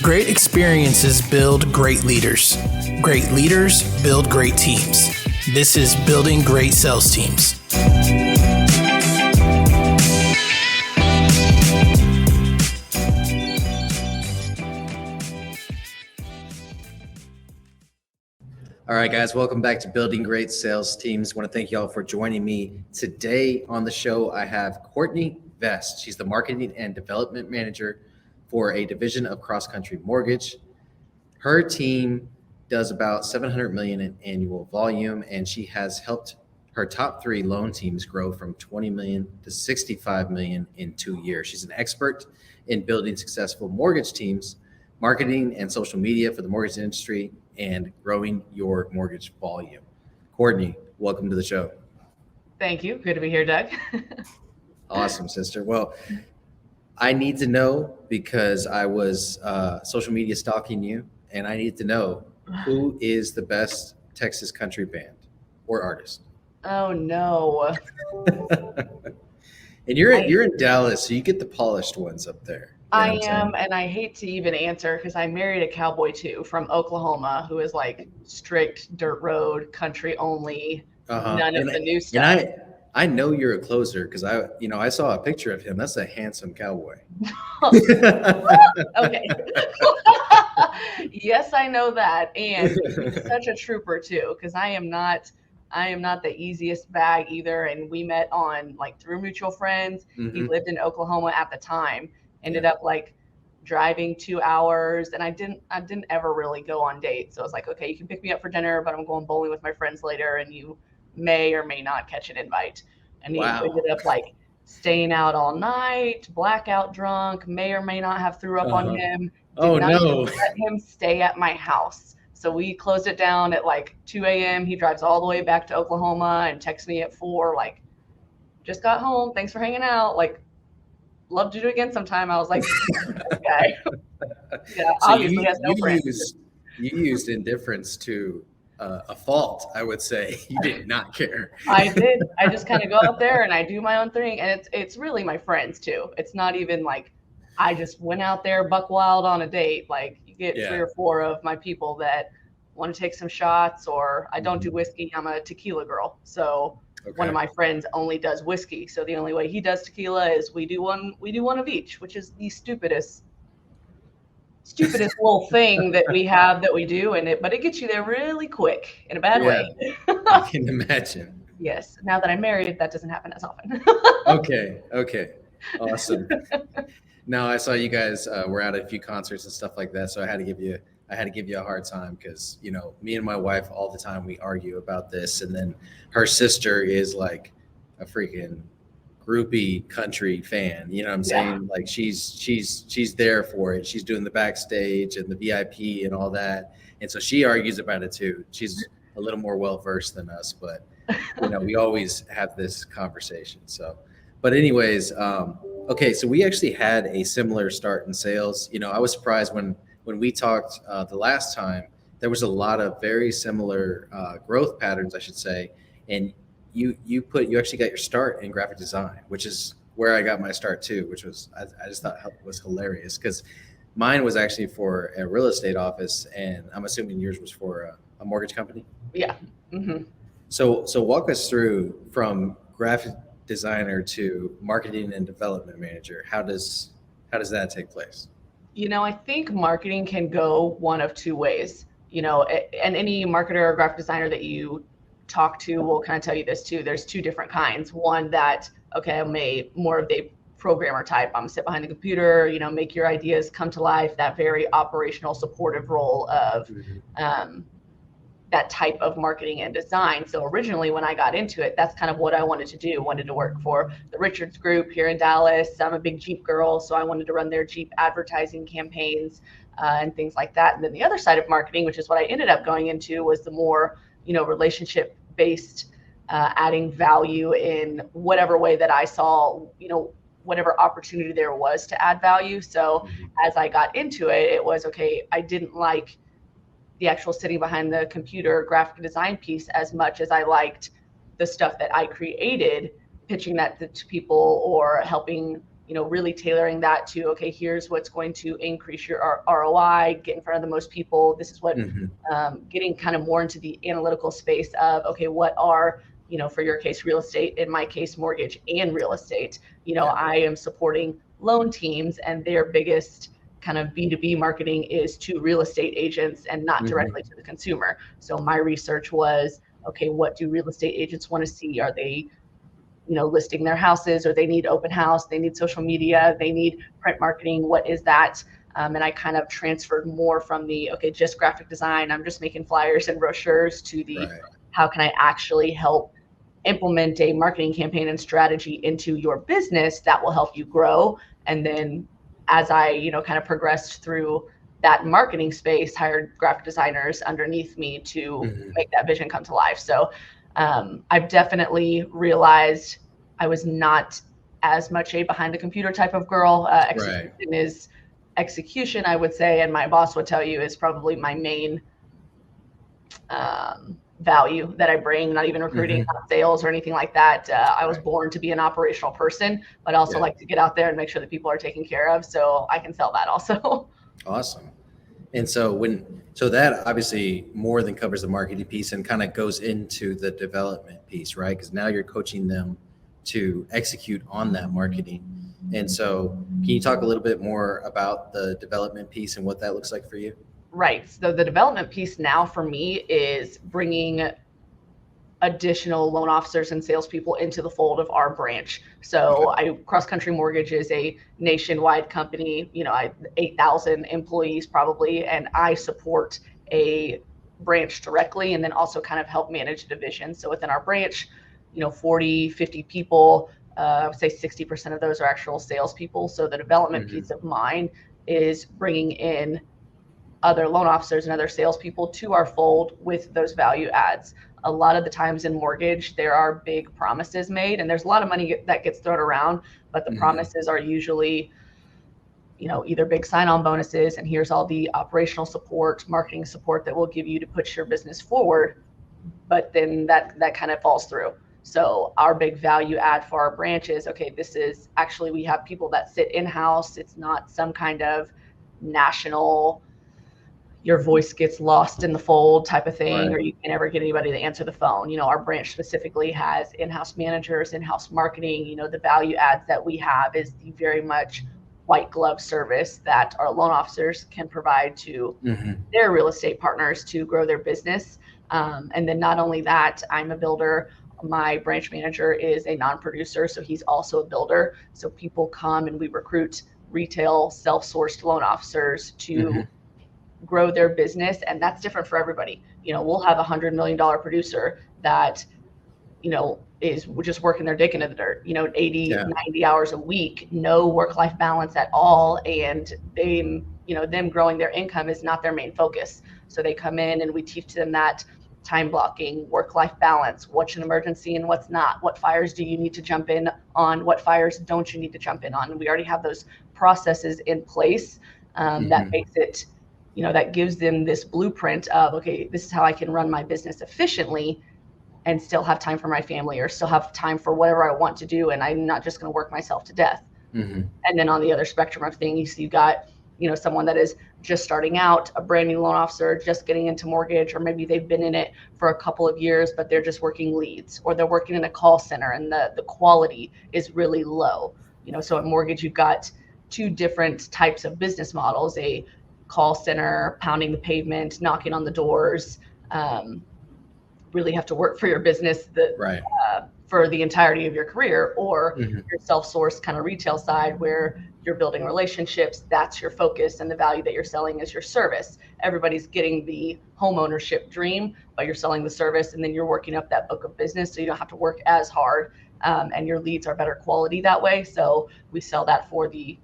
Great experiences build great leaders. Great leaders build great teams. This is Building Great Sales Teams. All right, guys, welcome back to Building Great Sales Teams. I want to thank you all for joining me. Today on the show, I have Kourtney Vest. She's the Marketing and Development Manager for a division of Cross Country Mortgage. Her team does about $700 million in annual volume, and she has helped her top 3 loan teams grow from $20 million to $65 million in 2 years. She's an expert in building successful mortgage teams, marketing and social media for the mortgage industry, and growing your mortgage volume. Kourtney, welcome to the show. Thank you. Good to be here, Doug. Awesome, sister. Well, I need to know because I was social media stalking you, and I need to know who is the best Texas country band or artist. Oh no! And you're in Dallas, so you get the polished ones up there. I am, and I hate to even answer because I married a cowboy too from Oklahoma who is like strict dirt road, country only, none of the new stuff. And I know you're a closer because I saw a picture of him. That's a handsome cowboy. Okay. Yes, I know that, and he's such a trooper too because I am not the easiest bag either. And we met on through mutual friends. Mm-hmm. He lived in Oklahoma at the time. Ended up driving 2 hours, and I didn't ever really go on dates. So I was like, okay, you can pick me up for dinner, but I'm going bowling with my friends later, and you may or may not catch an invite. And he ended up staying out all night, blackout drunk, may or may not have threw up on him. Oh no! Let him stay at my house. So we closed it down at 2 a.m. He drives all the way back to Oklahoma and texts me at 4, just got home. Thanks for hanging out. Love to do it again sometime. I was like, this guy. Yeah, so obviously has no friends. You used indifference to a fault, I would say. You did not care. I did. I just kind of go out there and I do my own thing. And it's really my friends too. It's not even I just went out there buck wild on a date. You get 3 or 4 of my people that want to take some shots, or I don't do whiskey. I'm a tequila girl. So one of my friends only does whiskey. So the only way he does tequila is we do one of each, which is the stupidest little thing that we do. But it gets you there really quick in a bad way. I can imagine. Yes. Now that I'm married, that doesn't happen as often. Okay. Awesome. Now I saw you guys were at a few concerts and stuff like that. So I had to give you a hard time because, me and my wife all the time, we argue about this. And then her sister is a freaking groupie country fan. You know what I'm saying? She's there for it. She's doing the backstage and the VIP and all that. And so she argues about it too. She's a little more well-versed than us, but we always have this conversation. So, but anyways, okay. So we actually had a similar start in sales. I was surprised when we talked the last time, there was a lot of very similar growth patterns, I should say. And you actually got your start in graphic design, which is where I got my start too, which was, I just thought was hilarious because mine was actually for a real estate office, and I'm assuming yours was for a mortgage company. Yeah. Mm-hmm. So walk us through from graphic designer to marketing and development manager. How does that take place? I think marketing can go one of 2 ways, and any marketer or graphic designer that you talk to will kind of tell you this too. There's 2 different kinds. One that, okay, I'm more of a programmer type. I'm sit behind the computer, make your ideas come to life, that very operational supportive role of that type of marketing and design. So originally when I got into it, that's kind of what I wanted to do. Wanted to work for the Richards Group here in Dallas. I'm a big Jeep girl, so I wanted to run their Jeep advertising campaigns and things like that. And then the other side of marketing, which is what I ended up going into, was the more, relationship based, adding value in whatever way that I saw, whatever opportunity there was to add value. So as I got into it, it was, okay, I didn't like the actual sitting behind the computer graphic design piece as much as I liked the stuff that I created, pitching that to people or helping really tailoring that to, okay, here's what's going to increase your ROI, get in front of the most people. This is what, getting kind of more into the analytical space of, okay, what are, for your case, real estate, in my case, mortgage and real estate. I am supporting loan teams, and their biggest kind of B2B marketing is to real estate agents and not directly to the consumer. So my research was, okay, what do real estate agents want to see? Are they listing their houses, or they need open house, they need social media, they need print marketing? What is that? And I kind of transferred more from the, okay, just graphic design, I'm just making flyers and brochures, to the, how can I actually help implement a marketing campaign and strategy into your business that will help you grow? And then as I, kind of progressed through that marketing space, hired graphic designers underneath me to make that vision come to life. So I've definitely realized I was not as much a behind the computer type of girl. Execution, I would say, and my boss would tell you, is probably my main value that I bring. Not even recruiting, not sales or anything like that. I was born to be an operational person, but I also like to get out there and make sure that people are taken care of, so I can sell that also. Awesome. And so that obviously more than covers the marketing piece and kind of goes into the development piece, right? Because now you're coaching them to execute on that marketing. And so can you talk a little bit more about the development piece and what that looks like for you? Right. So the development piece now for me is bringing additional loan officers and salespeople into the fold of our branch. So Cross Country Mortgage is a nationwide company, 8,000 employees probably, and I support a branch directly and then also kind of help manage a division. So within our branch, 40, 50 people, I would say 60% of those are actual salespeople. So the development piece of mine is bringing in other loan officers and other salespeople to our fold with those value adds. A lot of the times in mortgage, there are big promises made, and there's a lot of money that gets thrown around, but the promises are usually, either big sign-on bonuses, and here's all the operational support, marketing support that we'll give you to push your business forward. But then that kind of falls through. So our big value add for our branch is, okay, this is actually, we have people that sit in-house. It's not some kind of national, your voice gets lost in the fold type of thing, or you can never get anybody to answer the phone. Our branch specifically has in-house managers, in-house marketing. The value adds that we have is the very much white glove service that our loan officers can provide to their real estate partners to grow their business. And then not only that, I'm a builder. My branch manager is a non-producer, so he's also a builder. So people come and we recruit retail self-sourced loan officers to grow their business, and that's different for everybody. We'll have $100 million producer that is just working their dick into the dirt, 80 90 hours a week, no work-life balance at all, and them growing their income is not their main focus. So they come in and we teach them that time blocking, work-life balance, what's an emergency and what's not, what fires do you need to jump in on, what fires don't you need to jump in on. And we already have those processes in place that makes it, that gives them this blueprint of, okay, this is how I can run my business efficiently and still have time for my family, or still have time for whatever I want to do, and I'm not just going to work myself to death. And then on the other spectrum of things, you got, someone that is just starting out, a brand new loan officer, just getting into mortgage, or maybe they've been in it for a couple of years, but they're just working leads, or they're working in a call center and the quality is really low. So in mortgage, you've got two different types of business models: a call center, pounding the pavement, knocking on the doors, really have to work for your business for the entirety of your career, or your self-sourced kind of retail side where you're building relationships, that's your focus, and the value that you're selling is your service. Everybody's getting the home ownership dream, but you're selling the service, and then you're working up that book of business so you don't have to work as hard, and your leads are better quality that way. So we sell that for the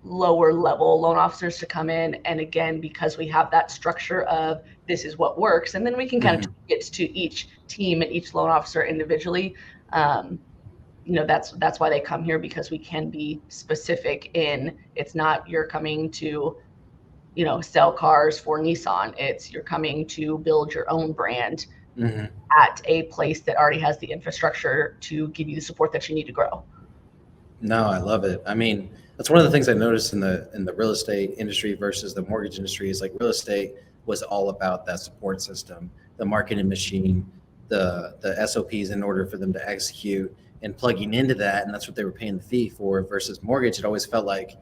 lower level loan officers to come in, and again, because we have that structure of this is what works, and then we can kind of get to each team and each loan officer individually. That's why they come here, because we can be specific in, it's not you're coming to sell cars for Nissan, it's you're coming to build your own brand at a place that already has the infrastructure to give you the support that you need to grow. No, I love it. I mean, that's one of the things I noticed in the real estate industry versus the mortgage industry is like real estate was all about that support system, the marketing machine, the SOPs in order for them to execute and plugging into that, and that's what they were paying the fee for. Versus mortgage, it always felt like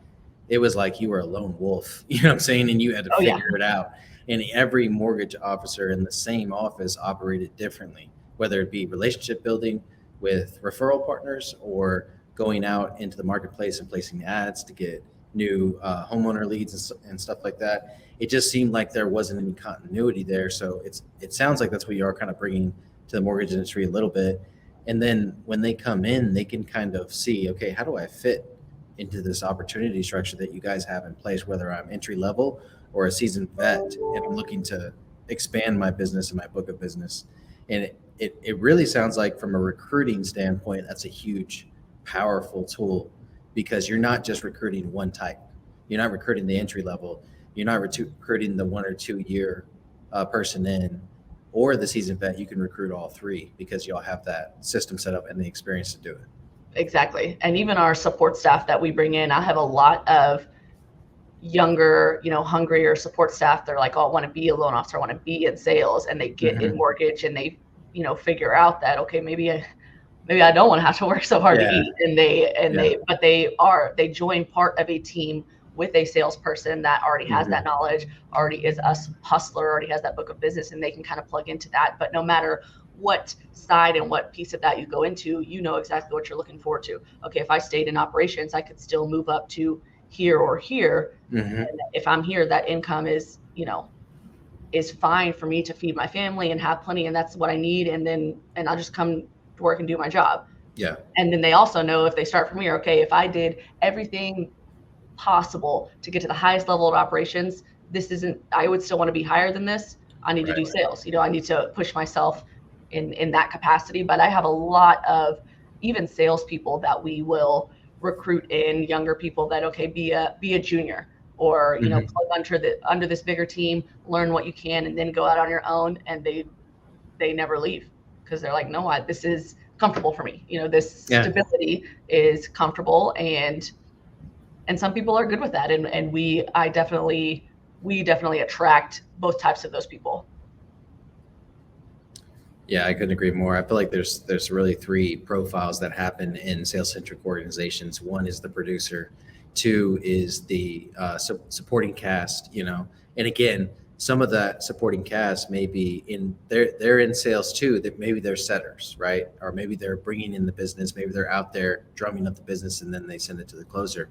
it was like you were a lone wolf, you know what I'm saying, and you had to Oh yeah. figure it out. And every mortgage officer in the same office operated differently, whether it be relationship building with referral partners or going out into the marketplace and placing ads to get new homeowner leads and stuff like that. It just seemed like there wasn't any continuity there. So it sounds like that's what you are kind of bringing to the mortgage industry a little bit. And then when they come in, they can kind of see, okay, how do I fit into this opportunity structure that you guys have in place, whether I'm entry level or a seasoned vet, and I'm looking to expand my business and my book of business. And it really sounds like from a recruiting standpoint, that's a huge powerful tool because you're not just recruiting one type. You're not recruiting the entry level. You're not recruiting the 1 or 2 year person in or the seasoned vet. You can recruit all three because y'all have that system set up and the experience to do it. Exactly. And even our support staff that we bring in, I have a lot of younger, hungrier support staff. They're like, oh, I want to be a loan officer, I want to be in sales, and they get in mortgage and they, figure out that, okay, maybe I don't want to have to work so hard to eat. And they join part of a team with a salesperson that already has that knowledge, already is a hustler, already has that book of business, and they can kind of plug into that. But no matter what side and what piece of that you go into, you know exactly what you're looking forward to. Okay, if I stayed in operations, I could still move up to here or here. And if I'm here, that income is fine for me to feed my family and have plenty, and that's what I need. And I'll just come to work and do my job. Yeah. And then they also know if they start from here, okay, if I did everything possible to get to the highest level of operations, I would still want to be higher than this. I need to do sales. I need to push myself in that capacity. But I have a lot of even salespeople that we will recruit in, younger people that, okay, be a junior, or plug under this bigger team, learn what you can, and then go out on your own. And they never leave because they're like, no, this is comfortable for me. This stability is comfortable, and some people are good with that. And we definitely attract both types of those people. Yeah, I couldn't agree more. I feel like there's really three profiles that happen in sales-centric organizations. One is the producer, two is the supporting cast, and again, some of that supporting cast may be they're in sales too, that maybe they're setters, right? Or maybe they're bringing in the business, maybe they're out there drumming up the business and then they send it to the closer.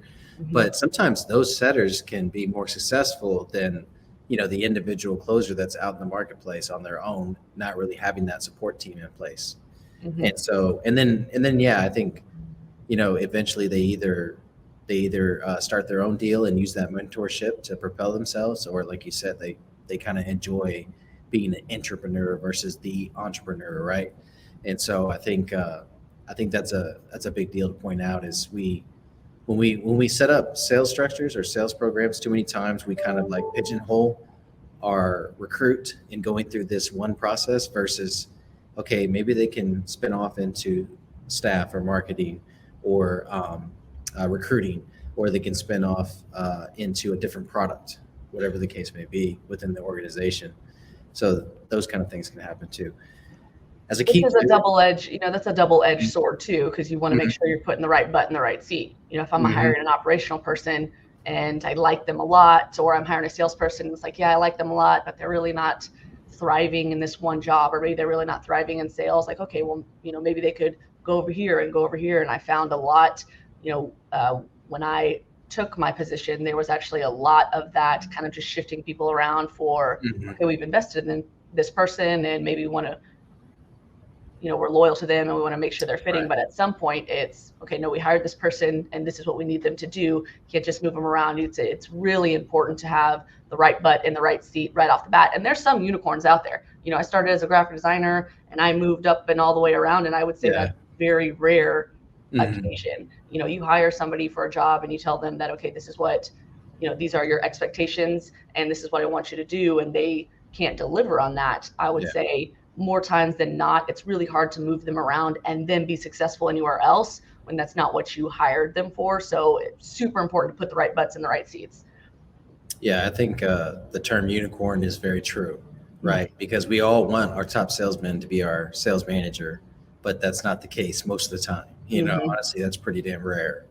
But sometimes those setters can be more successful than the individual closer that's out in the marketplace on their own, not really having that support team in place. And so, and then, yeah, I think, eventually they either start their own deal and use that mentorship to propel themselves, or like you said, they kind of enjoy being an entrepreneur versus the entrepreneur, right? And so I think that's a big deal to point out is when we set up sales structures or sales programs, too many times we kind of like pigeonhole our recruit in going through this one process versus, okay, maybe they can spin off into staff or marketing or recruiting, or they can spin off into a different product, whatever the case may be within the organization. So those kind of things can happen too. As a key, this is a double-edged, that's a double-edged sword too, because you want to make sure you're putting the right butt in the right seat. If I'm hiring an operational person and I like them a lot, or I'm hiring a salesperson, it's like, yeah, I like them a lot, but they're really not thriving in this one job, or maybe they're really not thriving in sales. Like, okay, well, maybe they could go over here and go over here. And I found a lot, when I took my position, there was actually a lot of that kind of just shifting people around for, okay, we've invested in this person and maybe we want to, we're loyal to them and we want to make sure they're fitting. But at some point it's, okay, no, we hired this person and this is what we need them to do. You can't just move them around. It's really important to have the right butt in the right seat right off the bat. And there's some unicorns out there. I started as a graphic designer and I moved up and all the way around. And I would say that's very rare occasion. You hire somebody for a job and you tell them that, okay, this is what, these are your expectations and this is what I want you to do. And they can't deliver on that. I would say more times than not, it's really hard to move them around and then be successful anywhere else when that's not what you hired them for. So it's super important to put the right butts in the right seats. Yeah, I think the term unicorn is very true, right? Because we all want our top salesman to be our sales manager, but that's not the case most of the time. Honestly, that's pretty damn rare.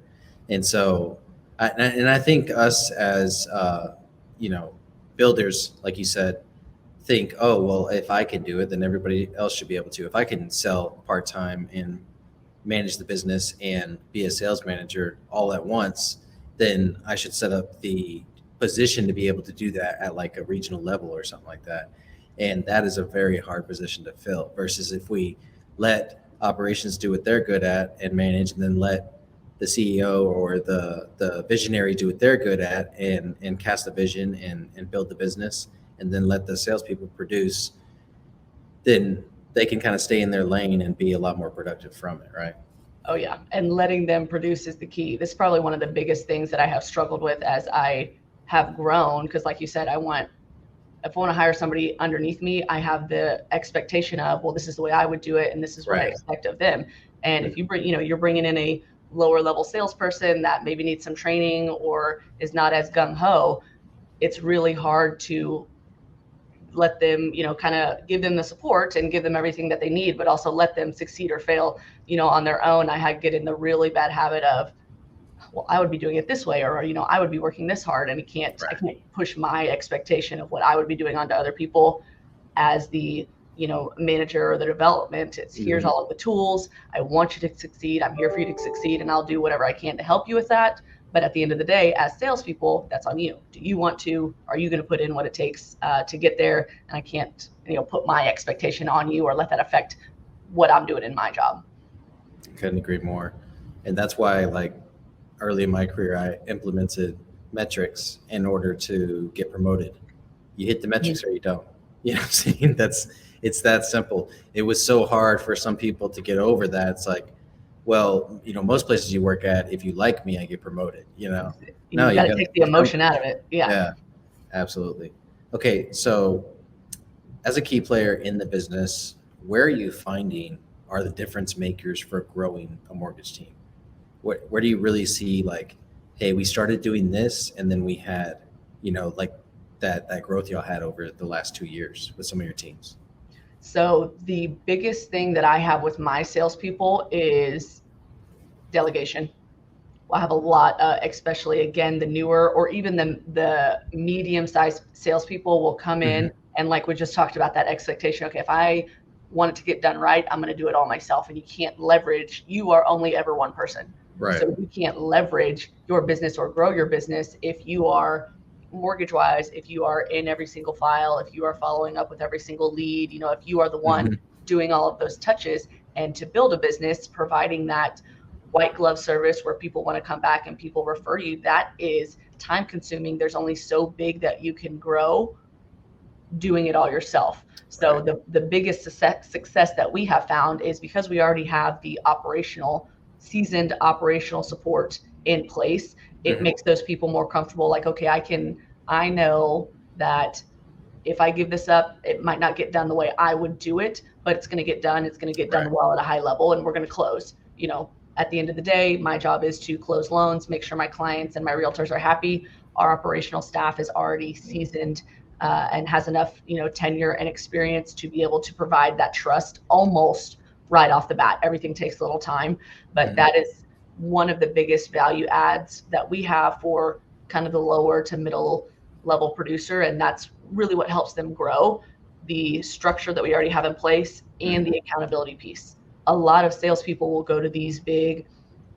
And so, I think us as builders, like you said, think, oh well, if I can do it, then everybody else should be able to. If I can sell part time and manage the business and be a sales manager all at once, then I should set up the position to be able to do that at like a regional level or something like that. And that is a very hard position to fill versus if we let operations do what they're good at and manage, and then let the CEO or the visionary do what they're good at and cast the vision and build the business, and then let the salespeople produce, then they can kind of stay in their lane and be a lot more productive from it, right? Oh yeah, and letting them produce is the key. This is probably one of the biggest things that I have struggled with as I have grown, because like you said, if I want to hire somebody underneath me, I have the expectation of, well, this is the way I would do it, and this is what I expect of them. And if you bring, you're bringing in a lower level salesperson that maybe needs some training or is not as gung ho, it's really hard to let them, kind of give them the support and give them everything that they need, but also let them succeed or fail, on their own. I had get in the really bad habit of, well, I would be doing it this way, or, I would be working this hard, and I can't push my expectation of what I would be doing onto other people as the, manager or the development. It's here's all of the tools. I want you to succeed. I'm here for you to succeed, and I'll do whatever I can to help you with that. But at the end of the day, as salespeople, that's on you. Do you want to? Are you going to put in what it takes to get there? And I can't, put my expectation on you or let that affect what I'm doing in my job. Couldn't agree more. And that's why, like, early in my career, I implemented metrics in order to get promoted. You hit the metrics or you don't. You know what I'm saying? It's that simple. It was so hard for some people to get over that. It's like, well, most places you work at, if you like me, I get promoted, No, you got to take the emotion out of it. Yeah, absolutely. Okay, so as a key player in the business, where are you finding are the difference makers for growing a mortgage team? Where do you really see, like, hey, we started doing this, and then we had, like that growth y'all had over the last 2 years with some of your teams? So the biggest thing that I have with my salespeople is delegation. I have a lot, especially again, the newer or even the medium-sized salespeople will come in and, like we just talked about, that expectation. Okay, if I want it to get done right, I'm going to do it all myself, and you can't leverage. You are only ever one person, right? So you can't leverage your business or grow your business if you are mortgage-wise, if you are in every single file, if you are following up with every single lead, if you are the one doing all of those touches. And to build a business, providing that white glove service where people want to come back and people refer you, that is time consuming. There's only so big that you can grow doing it all yourself. So the biggest success that we have found is because we already have the seasoned operational support in place. It makes those people more comfortable. Like, okay, I know that if I give this up, it might not get done the way I would do it, but it's going to get done. It's going to get done well at a high level, and we're going to close. At the end of the day, my job is to close loans, make sure my clients and my realtors are happy. Our operational staff is already seasoned and has enough, tenure and experience to be able to provide that trust almost right off the bat. Everything takes a little time, but that is one of the biggest value adds that we have for kind of the lower to middle level producer. And that's really what helps them grow, the structure that we already have in place and the accountability piece. A lot of salespeople will go to these big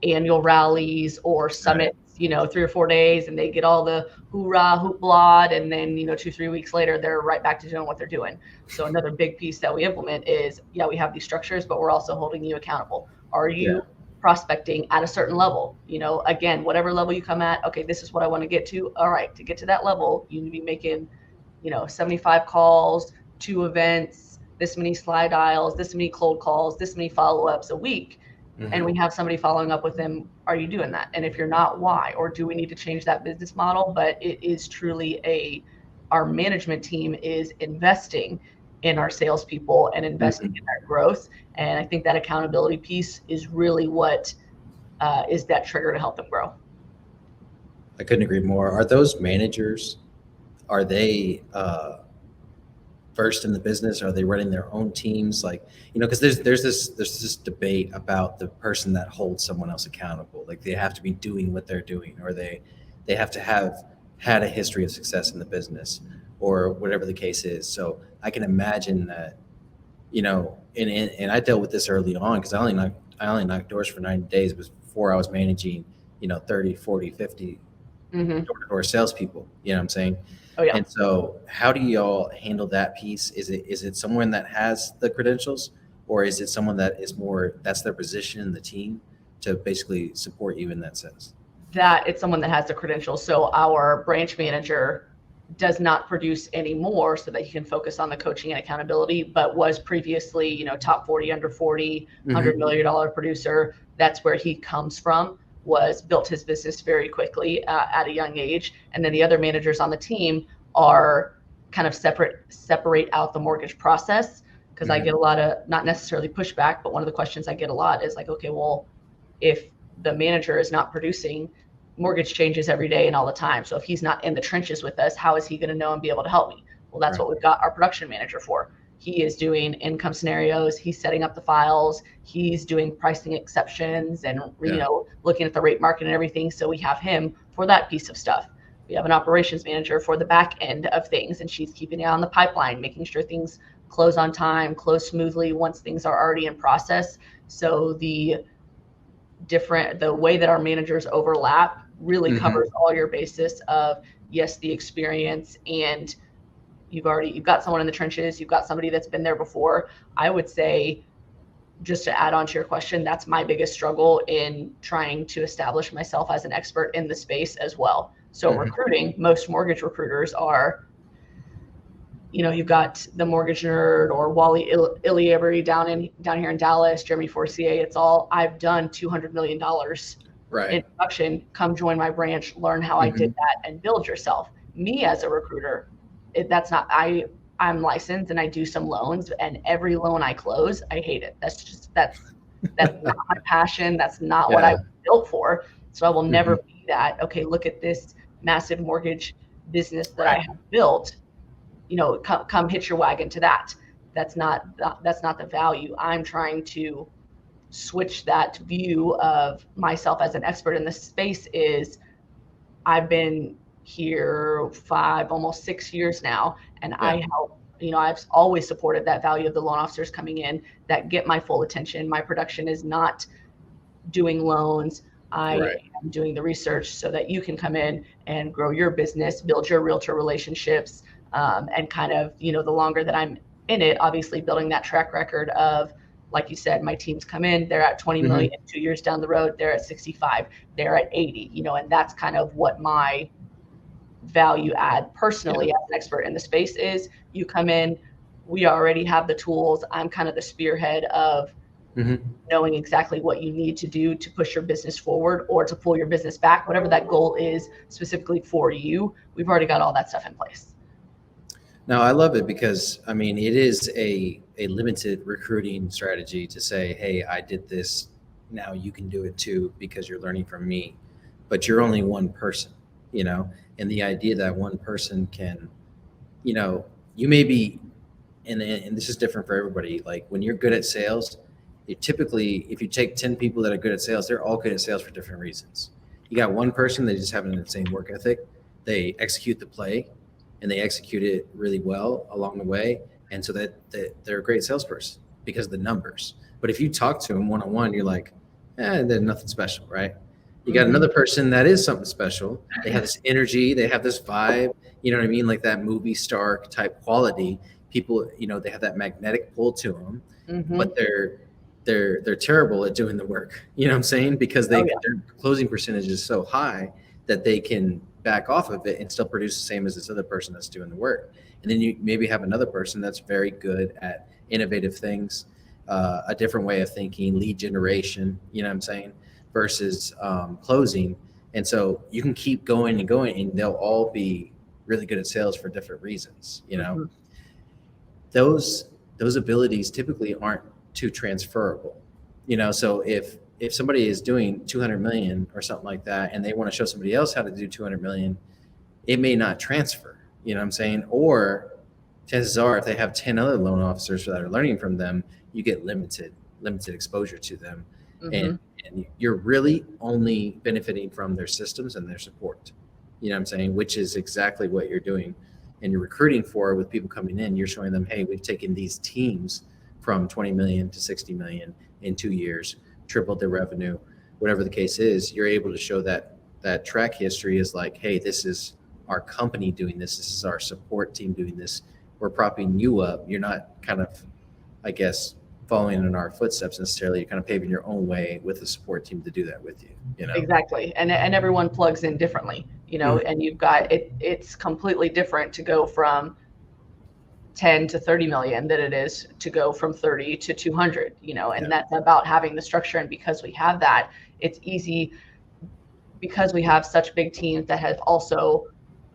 annual rallies or summits, 3 or 4 days, and they get all the hoorah, hoopla, and then, 2-3 weeks later, they're right back to doing what they're doing. So another big piece that we implement is, we have these structures, but we're also holding you accountable. Are you prospecting at a certain level? Again, whatever level you come at, okay, this is what I want to get to. All right, to get to that level, you need to be making, 75 calls, 2 events, this many slide aisles, this many cold calls, this many follow-ups a week. And we have somebody following up with them. Are you doing that? And if you're not, why? Or do we need to change that business model? But it is truly our management team is investing in our salespeople and investing in their growth. And I think that accountability piece is really what is that trigger to help them grow. I couldn't agree more. Are those managers, are they versed in the business? Are they running their own teams? Like, because there's this debate about the person that holds someone else accountable. Like they have to be doing what they're doing, or they have to have had a history of success in the business, or whatever the case is. So I can imagine that, and I dealt with this early on because I only knocked doors for 90 days before I was managing, 30, 40, 50 door-to-door salespeople. You know what I'm saying? Oh yeah. And so how do y'all handle that piece? Is it someone that has the credentials, or is it someone that is more, that's their position in the team to basically support you in that sense? That it's someone that has the credentials. So our branch manager does not produce anymore so that he can focus on the coaching and accountability, but was previously, top 40, under 40, $100 million producer. That's where he comes from, was built his business very quickly at a young age. And then the other managers on the team are kind of separate out the mortgage process, because I get a lot of, not necessarily pushback, but one of the questions I get a lot is like, okay, well, if the manager is not producing, mortgage changes every day and all the time. So if he's not in the trenches with us, how is he going to know and be able to help me? Well, that's what we've got our production manager for. He is doing income scenarios. He's setting up the files. He's doing pricing exceptions and, looking at the rate market and everything. So we have him for that piece of stuff. We have an operations manager for the back end of things, and she's keeping it on the pipeline, making sure things close on time, close smoothly once things are already in process. So the way that our managers overlap really covers all your basis of, yes, the experience, and you've got someone in the trenches, you've got somebody that's been there before. I would say, just to add on to your question, that's my biggest struggle in trying to establish myself as an expert in the space as well. So recruiting, most mortgage recruiters are, you've got the mortgage nerd or Wally Iliabri down here in Dallas, Jeremy Forcier. I've done $200 million in production. Come join my branch, learn how I did that, and build yourself. Me as a recruiter, I'm licensed and I do some loans, and every loan I close, I hate it. That's not my passion. That's not what I was built for. So I will never be that. Okay, look at this massive mortgage business that I have built. Come hitch your wagon to that. That's not the value. I'm trying to switch that view of myself as an expert in this space. I've been here 5, almost 6 years now, and I help. I've always supported that value of the loan officers coming in that get my full attention. My production is not doing loans. I am doing the research so that you can come in and grow your business, build your realtor relationships, and kind of, the longer that I'm in it, obviously building that track record of, like you said, my teams come in, they're at 20 million, 2 years down the road, they're at 65, they're at 80, and that's kind of what my value add personally as an expert in the space is. You come in, we already have the tools. I'm kind of the spearhead of knowing exactly what you need to do to push your business forward or to pull your business back, whatever that goal is specifically for you. We've already got all that stuff in place. No, I love it because, it is a limited recruiting strategy to say, hey, I did this, now you can do it too because you're learning from me. But you're only one person, and the idea that one person can, you may be, and this is different for everybody. Like when you're good at sales, typically, if you take 10 people that are good at sales, they're all good at sales for different reasons. You got one person, they just have an insane work ethic. They execute the play, and they execute it really well along the way. And so that they're a great salesperson because of the numbers. But if you talk to them one-on-one, you're like, they're nothing special, right? You got another person that is something special. They have this energy, they have this vibe, you know what I mean? Like that movie star type quality. People, they have that magnetic pull to them, but they're terrible at doing the work. You know what I'm saying? Because their closing percentage is so high that they can back off of it and still produce the same as this other person that's doing the work. And then you maybe have another person that's very good at innovative things, a different way of thinking, lead generation, you know what I'm saying, versus closing. And so you can keep going and going, and they'll all be really good at sales for different reasons. Those abilities typically aren't too transferable. So if if somebody is doing 200 million or something like that, and they want to show somebody else how to do 200 million, it may not transfer. You know what I'm saying? Or chances are, if they have 10 other loan officers that are learning from them, you get limited exposure to them. Mm-hmm. And you're really only benefiting from their systems and their support. You know what I'm saying? Which is exactly what you're doing. And you're recruiting for with people coming in, you're showing them, hey, we've taken these teams from 20 million to 60 million in 2 years, tripled their revenue, whatever the case is. You're able to show that track history is like, hey, this is our company doing this. This is our support team doing this. We're propping you up. You're not kind of, I guess, following in our footsteps necessarily. You're kind of paving your own way with the support team to do that with you. You know? Exactly. And everyone plugs in differently, you know, and you've got it's completely different to go from 10 to 30 million than it is to go from 30 to 200, you know, and that's about having the structure. And because we have that, it's easy because we have such big teams that have also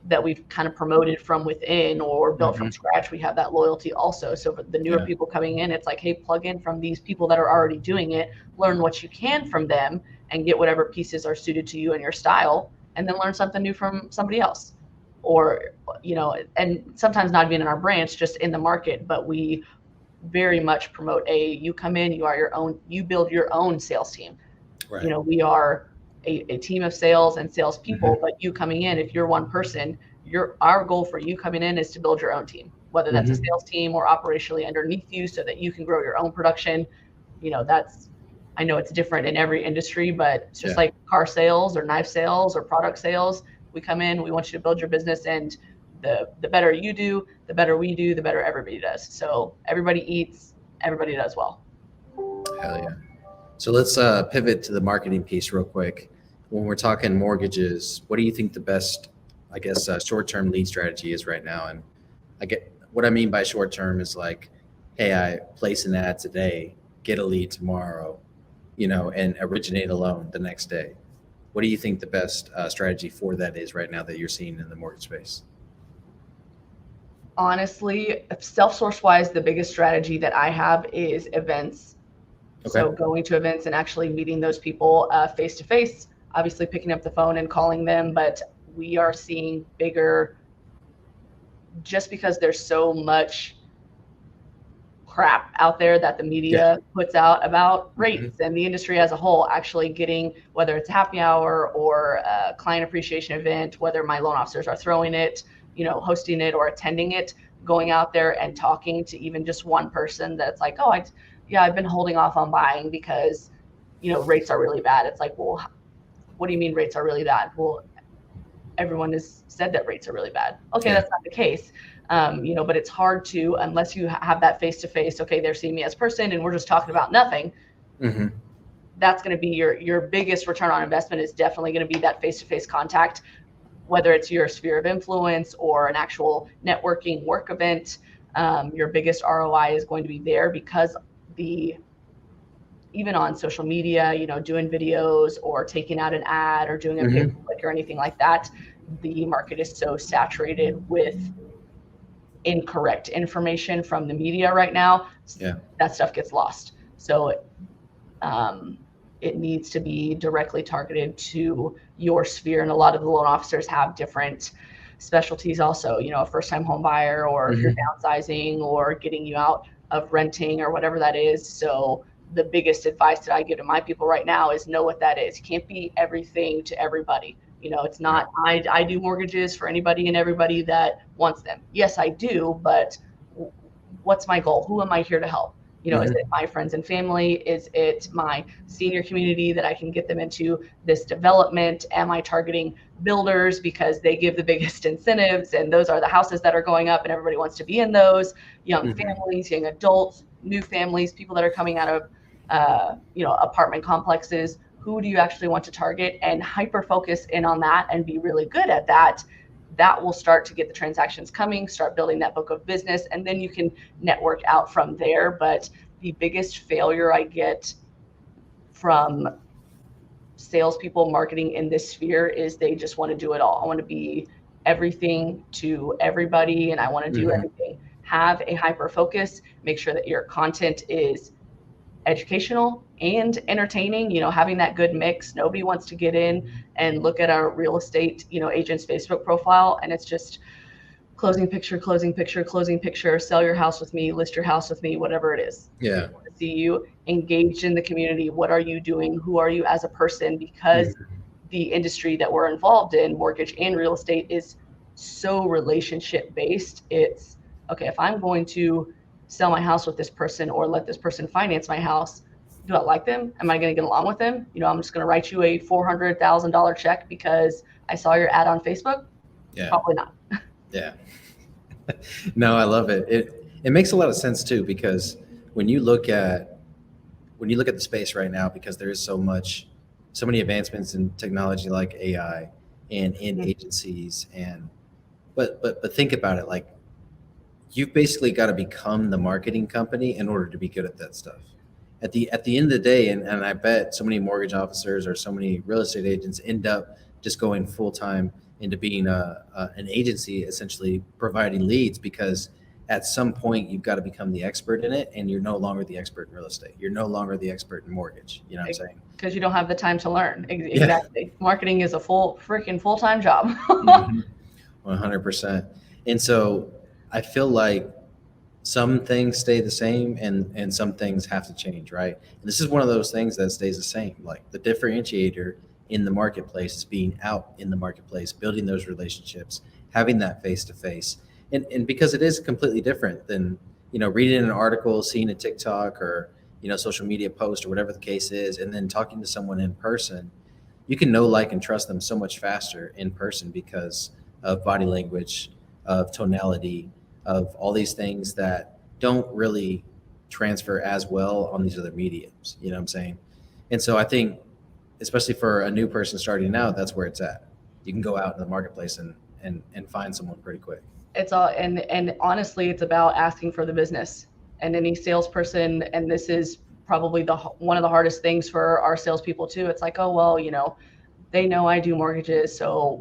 that we've kind of promoted from within or built from scratch. We have that loyalty also. So for the newer people coming in, it's like, hey, plug in from these people that are already doing it, learn what you can from them and get whatever pieces are suited to you and your style, and then learn something new from somebody else. Or, you know, and sometimes not even in our branch, just in the market, but we very much promote you come in, you are your own, you build your own sales team. Right. You know, we are a team of sales and salespeople, but you coming in, if you're one person, our goal for you coming in is to build your own team, whether that's a sales team or operationally underneath you so that you can grow your own production. You know, I know it's different in every industry, but it's just like car sales or knife sales or product sales. We come in, we want you to build your business, and the better you do, the better we do, the better everybody does. So everybody eats, everybody does well. Hell yeah. So let's pivot to the marketing piece real quick. When we're talking mortgages, what do you think the best, I guess, short-term lead strategy is right now? And what I mean by short-term is like, hey, I place an ad today, get a lead tomorrow, you know, and originate a loan the next day. What do you think the best strategy for that is right now that you're seeing in the mortgage space? Honestly, self-source wise, the biggest strategy that I have is events. Okay. So going to events and actually meeting those people face to face, obviously picking up the phone and calling them, but we are seeing bigger, just because there's so much crap out there that the media puts out about rates and the industry as a whole, actually getting, whether it's a happy hour or a client appreciation event, whether my loan officers are throwing it, you know, hosting it or attending it, going out there and talking to even just one person that's like, oh, I've been holding off on buying because, you know, rates are really bad. It's like, well, what do you mean rates are really bad? Well, everyone has said that rates are really bad. Okay, that's not the case. You know, but it's hard to, unless you have that face-to-face, okay, they're seeing me as person and we're just talking about nothing. That's going to be your biggest return on investment, is definitely going to be that face-to-face contact, whether it's your sphere of influence or an actual networking work event. Your biggest ROI is going to be there, because even on social media, you know, doing videos or taking out an ad or doing a pay-per-click or anything like that, the market is so saturated with incorrect information from the media right now. That stuff gets lost. So it needs to be directly targeted to your sphere. And a lot of the loan officers have different specialties also, you know, a first-time home buyer, or if you're downsizing or getting you out of renting or whatever that is. So the biggest advice that I give to my people right now is know what that is. You can't be everything to everybody. You know, it's not, I do mortgages for anybody and everybody that wants them. Yes, I do, but what's my goal? Who am I here to help? You know, is it my friends and family? Is it my senior community that I can get them into this development? Am I targeting builders because they give the biggest incentives and those are the houses that are going up and everybody wants to be in those? Young families, young adults, new families, people that are coming out of, you know, apartment complexes. Who do you actually want to target, and hyper focus in on that and be really good at that? That will start to get the transactions coming, start building that book of business, and then you can network out from there. But the biggest failure I get from salespeople marketing in this sphere is they just want to do it all. I want to be everything to everybody, and I want to do everything. Have a hyper focus. Make sure that your content is educational and entertaining, having that good mix. Nobody wants to get in and look at our real estate, agent's Facebook profile, and it's just closing picture, closing picture, closing picture, sell your house with me, list your house with me, whatever it is. Yeah. I want to see you engaged in the community. What are you doing? Who are you as a person? Because the industry that we're involved in, mortgage and real estate, is so relationship based. It's okay, if I'm going to sell my house with this person or let this person finance my house, do I like them? Am I going to get along with them? I'm just going to write you a $400,000 check because I saw your ad on Facebook? Yeah. Probably not. Yeah. No, I love it. It makes a lot of sense too, because when you look at the space right now, because there is so many advancements in technology like AI and in agencies, but think about it, like you've basically got to become the marketing company in order to be good at that stuff. At the end of the day, and I bet so many mortgage officers or so many real estate agents end up just going full time into being an agency, essentially providing leads, because at some point you've got to become the expert in it, and you're no longer the expert in real estate. You're no longer the expert in mortgage. You know what I'm saying? Because you don't have the time to learn. Exactly. Yeah. Marketing is a full-time job. 100%. And so I feel like some things stay the same and some things have to change, right? And this is one of those things that stays the same. Like the differentiator in the marketplace is being out in the marketplace, building those relationships, having that face-to-face. And because it is completely different than, reading an article, seeing a TikTok or, social media post or whatever the case is, and then talking to someone in person. You can know, like, and trust them so much faster in person because of body language, of tonality, of all these things that don't really transfer as well on these other mediums. You know what I'm saying? And so I think, especially for a new person starting out, that's where it's at. You can go out in the marketplace and find someone pretty quick. It's all, and honestly, it's about asking for the business. And any salesperson, and this is probably one of the hardest things for our salespeople too. It's like, oh, well, they know I do mortgages, so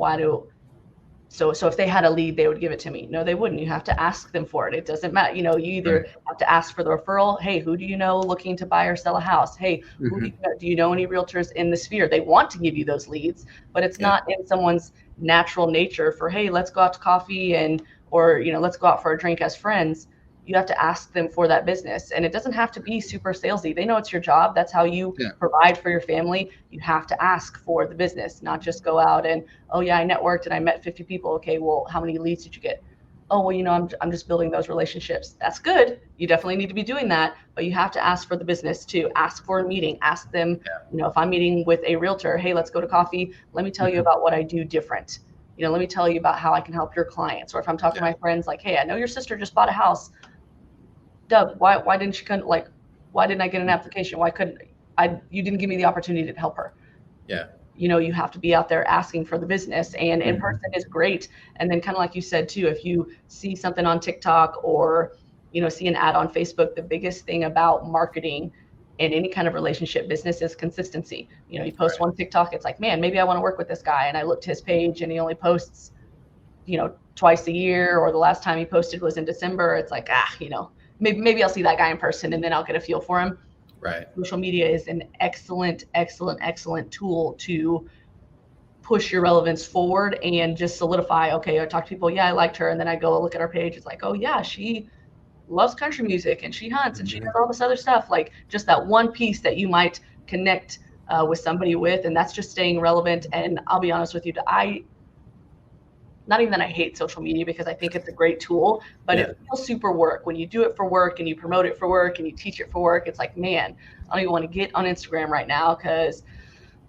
so if they had a lead, they would give it to me. No, they wouldn't. You have to ask them for it. It doesn't matter. You either have to ask for the referral. Hey, who do you know looking to buy or sell a house? Hey, do you know any realtors in the sphere? They want to give you those leads, but it's not in someone's natural nature for, hey, let's go out to coffee or let's go out for a drink as friends. You have to ask them for that business. And it doesn't have to be super salesy. They know it's your job. That's how you provide for your family. You have to ask for the business, not just go out and, oh yeah, I networked and I met 50 people. Okay, well, how many leads did you get? Oh, well, I'm just building those relationships. That's good. You definitely need to be doing that, but you have to ask for the business too. Ask for a meeting. Ask them, if I'm meeting with a realtor, hey, let's go to coffee. Let me tell you about what I do different. Let me tell you about how I can help your clients. Or if I'm talking to my friends, like, hey, I know your sister just bought a house. Doug, why didn't she why didn't I get an application? Why couldn't you didn't give me the opportunity to help her? Yeah. You have to be out there asking for the business, and in person is great. And then kind of like you said too, if you see something on TikTok or, see an ad on Facebook, the biggest thing about marketing in any kind of relationship business is consistency. You post one TikTok, it's like, man, maybe I want to work with this guy. And I looked his page and he only posts, twice a year, or the last time he posted was in December. It's like, maybe I'll see that guy in person and then I'll get a feel for him. Right. Social media is an excellent tool to push your relevance forward and just solidify. Okay, I talk to people. Yeah, I liked her. And then I go look at her page. It's like, oh yeah, she loves country music and she hunts and she does all this other stuff. Like just that one piece that you might connect with somebody with. And that's just staying relevant. And I'll be honest with you, not even that I hate social media, because I think it's a great tool, but it feels super work. When you do it for work and you promote it for work and you teach it for work, it's like, man, I don't even want to get on Instagram right now because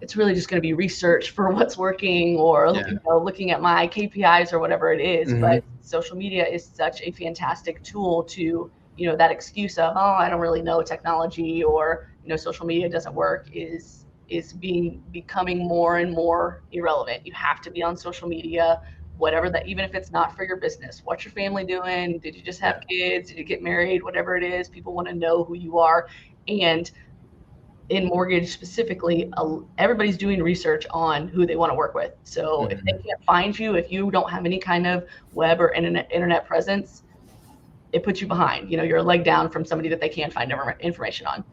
it's really just going to be research for what's working or looking at my KPIs or whatever it is. But social media is such a fantastic tool to, that excuse of, oh, I don't really know technology or, social media doesn't work is becoming more and more irrelevant. You have to be on social media, whatever that, even if it's not for your business. What's your family doing? Did you just have kids? Did you get married? Whatever it is, people want to know who you are. And in mortgage specifically, everybody's doing research on who they want to work with. So if they can't find you, if you don't have any kind of web or internet presence, it puts you behind. You're a leg down from somebody that they can't find information on.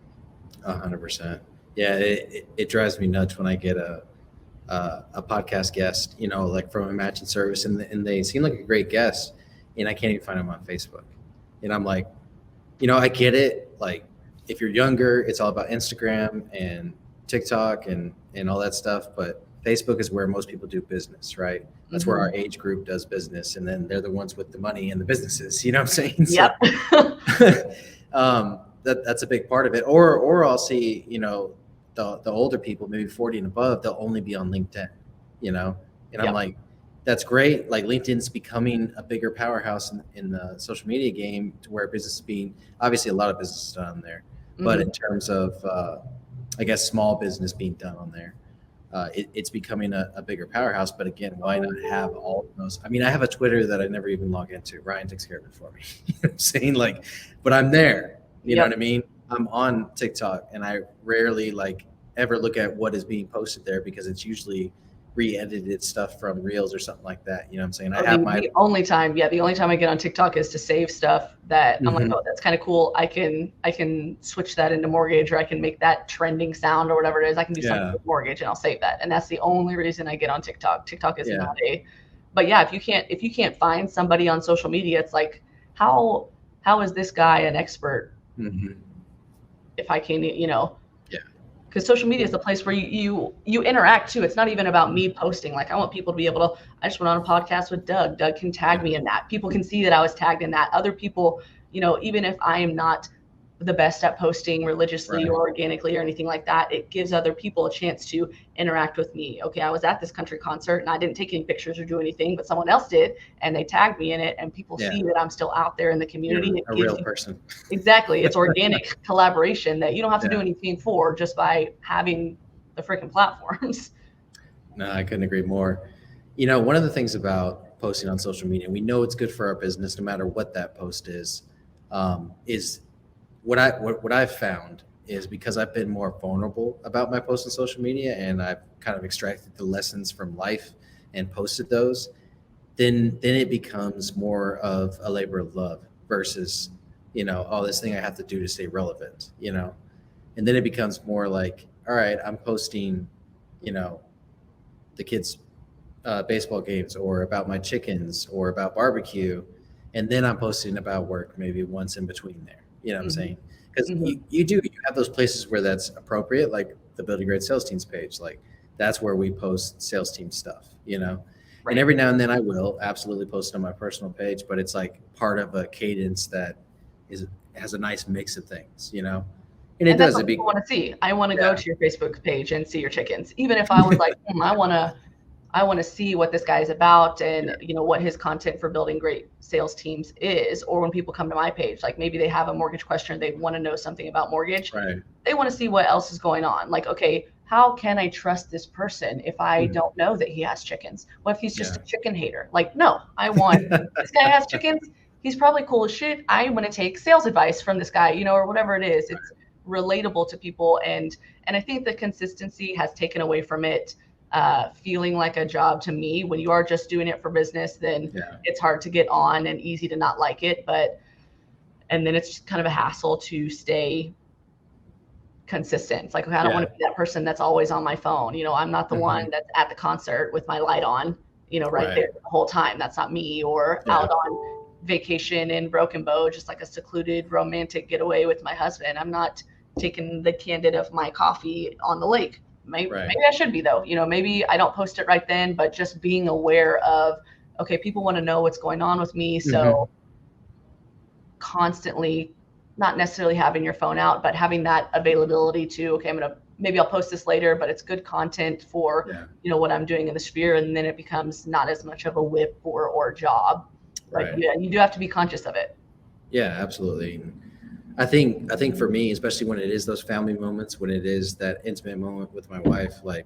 100%. Yeah, it drives me nuts when I get a podcast guest, like from a matching service, and they seem like a great guest, and I can't even find them on Facebook. And I'm like, I get it. Like, if you're younger, it's all about Instagram and TikTok and all that stuff. But Facebook is where most people do business, right? That's where our age group does business, and then they're the ones with the money and the businesses. You know what I'm saying? Yep. That's a big part of it. Or I'll see, the older people, maybe 40 and above, they'll only be on LinkedIn, and I'm like, that's great. Like, LinkedIn's becoming a bigger powerhouse in the social media game, to where business is being, obviously a lot of business is done on there, but in terms of, I guess, small business being done on there, it's becoming a bigger powerhouse. But again, why not have all of those? I mean, I have a Twitter that I never even log into. Ryan takes care of it for me. You know what I'm saying? Like, but I'm there. You know what I mean? I'm on TikTok, and I rarely ever look at what is being posted there, because it's usually re-edited stuff from Reels or something like that. You know what I'm saying? The only time I get on TikTok is to save stuff that I'm like, oh, that's kind of cool. I can switch that into mortgage, or I can make that trending sound, or whatever it is. I can do something with mortgage, and I'll save that. And that's the only reason I get on TikTok. TikTok is not but yeah, if you can't find somebody on social media, it's like, how is this guy an expert? If I can, because social media is the place where you interact too. It's not even about me posting. Like, I want people to be able to, I just went on a podcast with Doug. Doug can tag me in that. People can see that I was tagged in that. Other people, even if I am not the best at posting religiously or organically or anything like that, it gives other people a chance to interact with me. Okay, I was at this country concert and I didn't take any pictures or do anything, but someone else did, and they tagged me in it, and people see that I'm still out there in the community. You're a real person. Exactly. It's organic collaboration that you don't have to do anything for, just by having the freaking platforms. No, I couldn't agree more. One of the things about posting on social media, we know it's good for our business, no matter what that post is what I've found is, because I've been more vulnerable about my posts on social media, and I've kind of extracted the lessons from life and posted those, then it becomes more of a labor of love versus, this thing I have to do to stay relevant, and then it becomes more like, all right, I'm posting, the kids' baseball games, or about my chickens, or about barbecue, and then I'm posting about work maybe once in between there. You know what I'm saying? Because you have those places where that's appropriate, like the Building Great Sales Teams page. Like, that's where we post sales team stuff, And every now and then I will absolutely post it on my personal page, but it's like part of a cadence that has a nice mix of things, And it that's does. What people want to see. I want to go to your Facebook page and see your chickens, even if I was like, I want to see what this guy is about, and what his content for building great sales teams is. Or when people come to my page, like, maybe they have a mortgage question, they want to know something about mortgage. They want to see what else is going on. Like, okay, how can I trust this person if I don't know that he has chickens? What if he's just a chicken hater? Like, no, I want this guy has chickens. He's probably cool as shit. I want to take sales advice from this guy, or whatever it is. It's relatable to people, and I think the consistency has taken away from it feeling like a job to me. When you are just doing it for business, then it's hard to get on and easy to not like it. And then it's just kind of a hassle to stay consistent. It's like, okay, I don't want to be that person that's always on my phone. I'm not the one that's at the concert with my light on, right there the whole time. That's not me. Or out on vacation in Broken Bow, just like a secluded romantic getaway with my husband. I'm not taking the candid of my coffee on the lake. Maybe I should be, though. Maybe I don't post it right then, but just being aware of, okay, people want to know what's going on with me. So constantly, not necessarily having your phone out, but having that availability to, okay, maybe I'll post this later, but it's good content for, what I'm doing in the sphere. And then it becomes not as much of a whip or job. But you do have to be conscious of it. Yeah, absolutely. I think for me, especially when it is those family moments, when it is that intimate moment with my wife, like,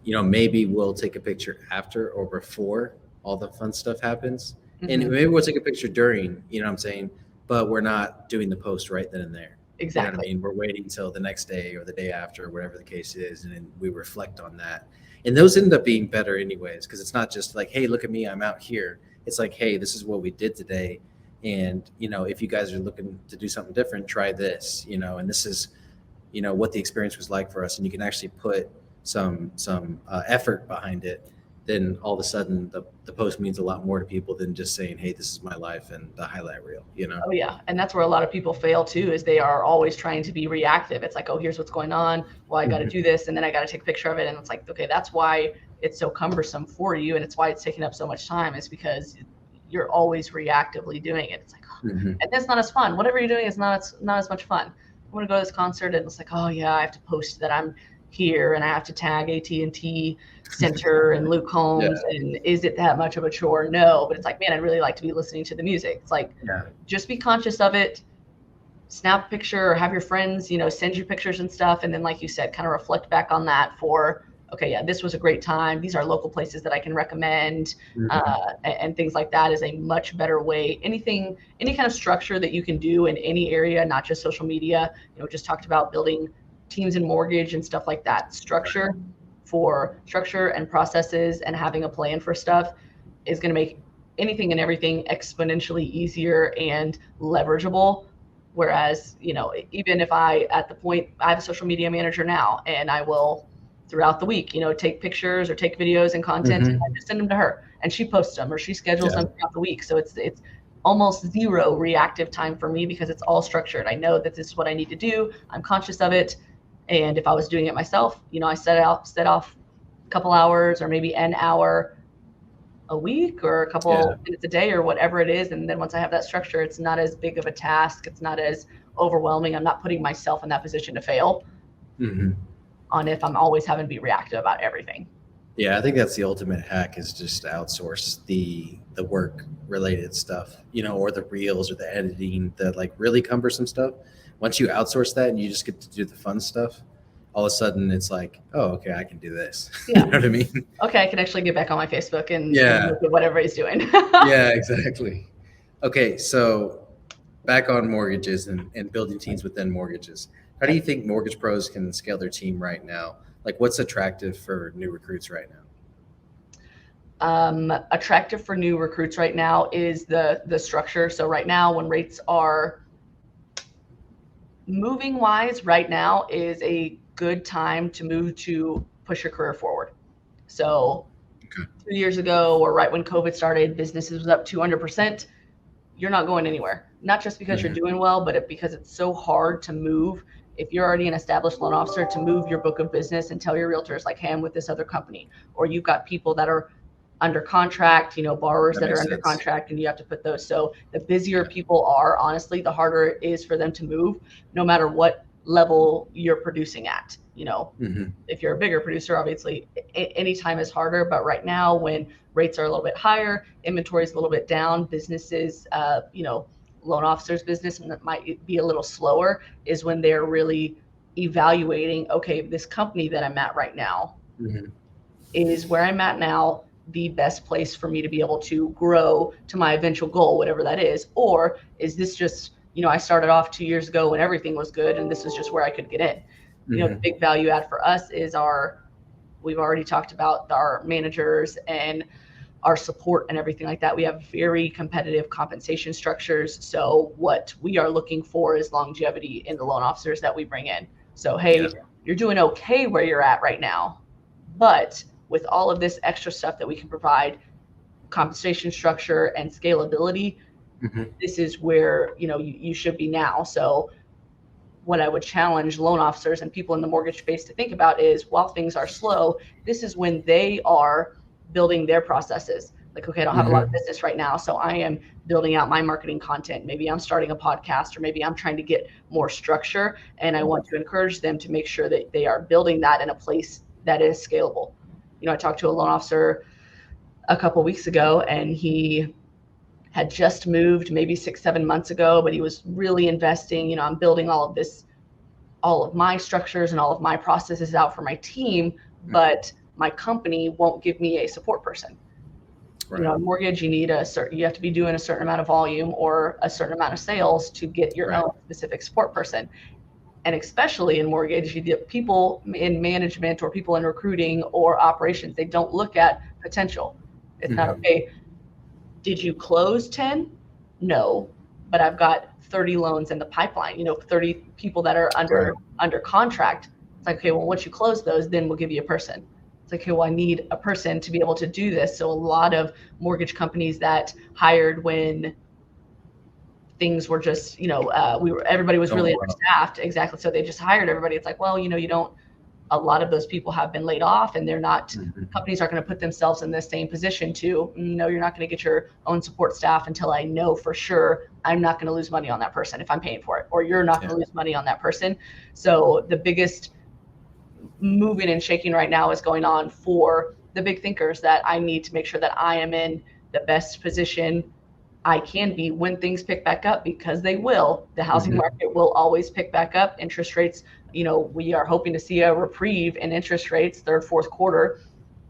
maybe we'll take a picture after or before all the fun stuff happens. And maybe we'll take a picture during, what I'm saying, but we're not doing the post right then and there. Exactly. You know what I mean? We're waiting till the next day or the day after, or whatever the case is. And then we reflect on that. And those end up being better anyways, because it's not just like, hey, look at me, I'm out here. It's like, hey, this is what we did today. And, if you guys are looking to do something different, try this, and this is what the experience was like for us, and you can actually put some effort behind it, then all of a sudden the post means a lot more to people than just saying, hey, this is my life and the highlight reel. Oh yeah, and that's where a lot of people fail too, is they are always trying to be reactive. It's like, oh, here's what's going on, well, I got to do this, and then I got to take a picture of it, and it's like, okay, that's why it's so cumbersome for you, and it's why it's taking up so much time, is because you're always reactively doing it. It's like, oh, and that's not as fun. Whatever you're doing is not as much fun. I want to go to this concert, and it's like, oh yeah, I have to post that I'm here, and I have to tag AT&T Center and Luke Combs, and is it that much of a chore? No, but it's like, man, I'd really like to be listening to the music. It's like, just be conscious of it, snap a picture, or have your friends, send you pictures and stuff, and then, like you said, kind of reflect back on that for, okay, yeah, this was a great time. These are local places that I can recommend, and things like that is a much better way. Any kind of structure that you can do in any area, not just social media. Just talked about building teams in mortgage and stuff like that. Structure and processes and having a plan for stuff is going to make anything and everything exponentially easier and leverageable. Whereas, even if I have a social media manager now, and I will throughout the week, take pictures or take videos and content, and I just send them to her, and she posts them or she schedules them throughout the week. So it's almost zero reactive time for me, because it's all structured. I know that this is what I need to do. I'm conscious of it. And if I was doing it myself, I set off a couple hours or maybe an hour a week or a couple minutes a day or whatever it is. And then once I have that structure, it's not as big of a task. It's not as overwhelming. I'm not putting myself in that position to fail on if I'm always having to be reactive about everything. Yeah, I think that's the ultimate hack, is just to outsource the work related stuff, or the reels or the editing, the like really cumbersome stuff. Once you outsource that and you just get to do the fun stuff, all of a sudden it's like, oh, okay, I can do this. You know what I mean? Okay, I can actually get back on my Facebook and look at what everybody's doing. Yeah, exactly. Okay, so back on mortgages and building teams within mortgages. How do you think mortgage pros can scale their team right now? Like, what's attractive for new recruits right now? Attractive for new recruits right now is the structure. So right now, when rates are moving wise, right now is a good time to move to push your career forward. So 2 years ago, or right when COVID started, businesses was up 200%. You're not going anywhere. Not just because you're doing well, but because it's so hard to move. If you're already an established loan officer, to move your book of business and tell your realtors, like, hey, I'm with this other company, or you've got people that are under contract, borrowers that are under contract, and you have to put those. So the busier people are, honestly, the harder it is for them to move, no matter what level you're producing at. If you're a bigger producer, obviously any time is harder, but right now, when rates are a little bit higher, inventory is a little bit down, businesses, loan officers' business might be a little slower, is when they're really evaluating, okay, this company that I'm at right now, is where I'm at now the best place for me to be able to grow to my eventual goal, whatever that is? Or is this just, I started off 2 years ago when everything was good, and this is just where I could get in? The big value add for us is we've already talked about our managers and our support and everything like that. We have very competitive compensation structures. So what we are looking for is longevity in the loan officers that we bring in. So, hey, you're doing okay where you're at right now, but with all of this extra stuff that we can provide, compensation structure and scalability, this is where, you should be now. So what I would challenge loan officers and people in the mortgage space to think about is, while things are slow, this is when they are building their processes. Like, okay, I don't have a lot of business right now, so I am building out my marketing content. Maybe I'm starting a podcast, or maybe I'm trying to get more structure, and I want to encourage them to make sure that they are building that in a place that is scalable. I talked to a loan officer a couple weeks ago, and he had just moved maybe 6-7 months ago, but he was really investing. I'm building all of my structures and all of my processes out for my team, but my company won't give me a support person. Right. Mortgage, you have to be doing a certain amount of volume or a certain amount of sales to get your own specific support person. And especially in mortgage, you get people in management or people in recruiting or operations. They don't look at potential. It's not, okay, did you close 10? No. but I've got 30 loans in the pipeline, 30 people that are under contract. It's like, okay, well, once you close those, then we'll give you a person. It's like, okay, well, I need a person to be able to do this. So a lot of mortgage companies that hired when things were just, everybody was really understaffed. Exactly. So they just hired everybody. It's like, well, a lot of those people have been laid off, and they're not, companies aren't going to put themselves in the same position to, no, you're not going to get your own support staff until I know for sure I'm not going to lose money on that person if I'm paying for it, or you're not going to lose money on that person. So the biggest moving and shaking right now is going on for the big thinkers, that I need to make sure that I am in the best position I can be when things pick back up, because they will. The housing market will always pick back up. Interest rates, we are hoping to see a reprieve in interest rates third, fourth quarter.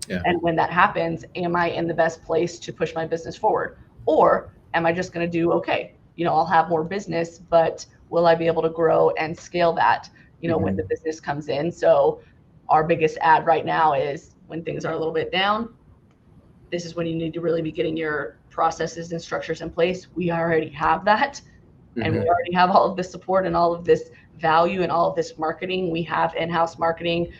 Yeah. And when that happens, am I in the best place to push my business forward? Or am I just going to do okay? I'll have more business, but will I be able to grow and scale that, when the business comes in? So our biggest ad right now is when things are a little bit down, this is when you need to really be getting your processes and structures in place. We already have that, and we already have all of this support and all of this value and all of this marketing. We have in-house marketing.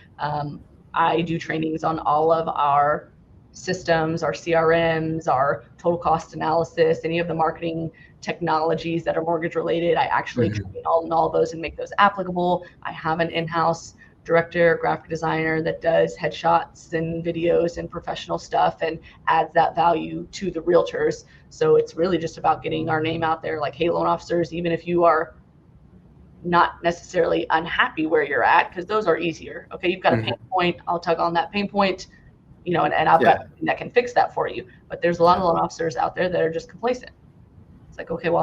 I do trainings on all of our systems, our CRMs, our total cost analysis, any of the marketing technologies that are mortgage related. I actually train all those and make those applicable. I have an in-house director, graphic designer that does headshots and videos and professional stuff and adds that value to the realtors. So it's really just about getting our name out there. Like, hey, loan officers, even if you are not necessarily unhappy where you're at, because those are easier. Okay, you've got a pain point, I'll tug on that pain point, and I've got something that can fix that for you. But there's a lot of loan officers out there that are just complacent. It's like, okay, well,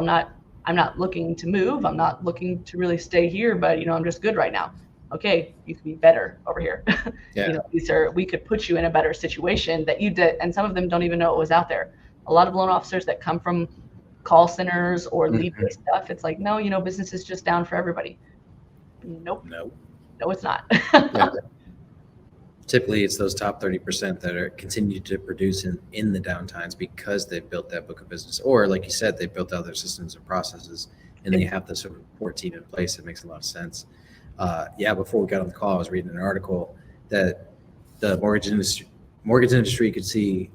I'm not looking to move. I'm not looking to really stay here, but I'm just good right now. Okay, you could be better over here. We could put you in a better situation that you did, and some of them don't even know it was out there. A lot of loan officers that come from call centers or lead-based stuff, it's like, no, business is just down for everybody. Nope. No, it's not. Typically, it's those top 30% that are continue to produce in the downtimes because they've built that book of business, or like you said, they've built out their systems and processes, and they have the sort of support team in place. It makes a lot of sense. Before we got on the call, I was reading an article that the mortgage industry could see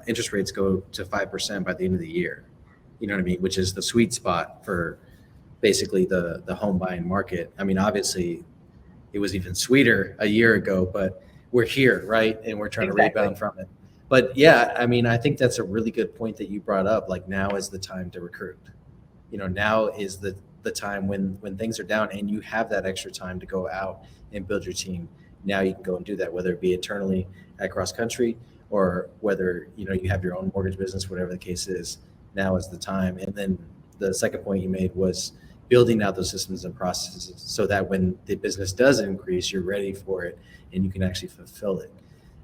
interest rates go to 5% by the end of the year. You know what I mean? Which is the sweet spot for basically the home buying market. I mean, obviously, it was even sweeter a year ago, but we're here, right? And we're trying to rebound from it. But yeah, I mean, I think that's a really good point that you brought up. Like, now is the time to recruit. Now is the time when things are down and you have that extra time to go out and build your team. Now you can go and do that, whether it be internally at cross country or whether you have your own mortgage business, whatever the case is. Now is the time. And then the second point you made was building out those systems and processes so that when the business does increase, you're ready for it and you can actually fulfill it.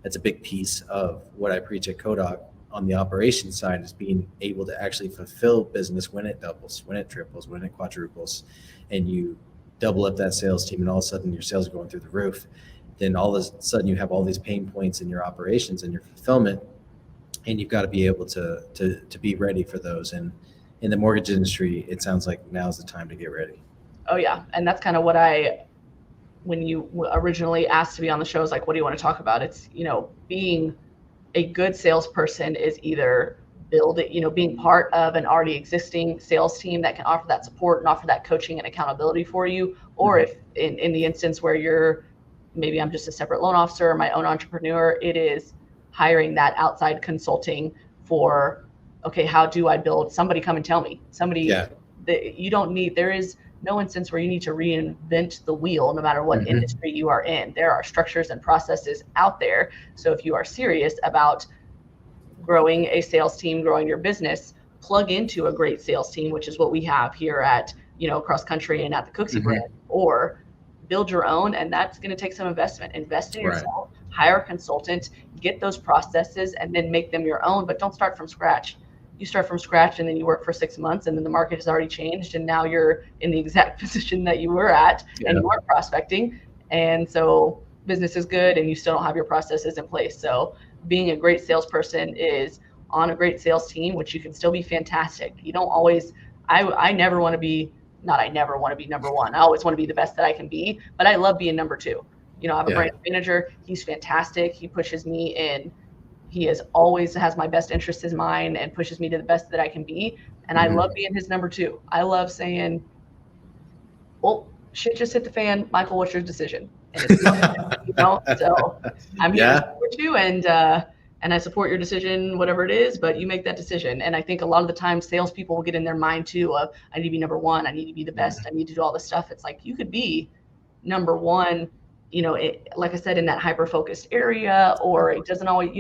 That's a big piece of what I preach at Kodak on the operations side, is being able to actually fulfill business when it doubles, when it triples, when it quadruples, and you double up that sales team and all of a sudden your sales are going through the roof. Then all of a sudden you have all these pain points in your operations and your fulfillment, and you've got to be able to be ready for those. And in the mortgage industry, it sounds like now's the time to get ready. Oh yeah. And that's kind of what when you originally asked to be on the show, is like, what do you want to talk about? It's, being a good salesperson is either being part of an already existing sales team that can offer that support and offer that coaching and accountability for you. Or if in the instance where maybe I'm just a separate loan officer or my own entrepreneur, it is hiring that outside consulting for, okay, how do I build? Somebody come and tell me. There is no instance where you need to reinvent the wheel, no matter what industry you are in. There are structures and processes out there. So if you are serious about growing a sales team, growing your business, plug into a great sales team, which is what we have here at, Cross Country and at the Cooksey brand, or build your own. And that's going to take some investment. Invest in yourself, hire a consultant, get those processes, and then make them your own. But don't start from scratch. You start from scratch and then you work for 6 months and then the market has already changed and now you're in the exact position that you were at and you are prospecting. And so business is good and you still don't have your processes in place. So being a great salesperson is on a great sales team, which you can still be fantastic. You don't always, I never want to be, not I never want to be number one. I always want to be the best that I can be, but I love being number two. You know, I have a branch manager. He's fantastic. He pushes me in. He is always has my best interests in mind and pushes me to the best that I can be. And I love being his number two. I love saying, well, shit just hit the fan. Michael, what's your decision? And it's, you know, so I'm here to support you, and I support your decision, whatever it is, but you make that decision. And I think a lot of the time salespeople will get in their mind too of, I need to be number one. I need to be the best. I need to do all this stuff. It's like, you could be number one, you know, like I said, in that hyper-focused area, or you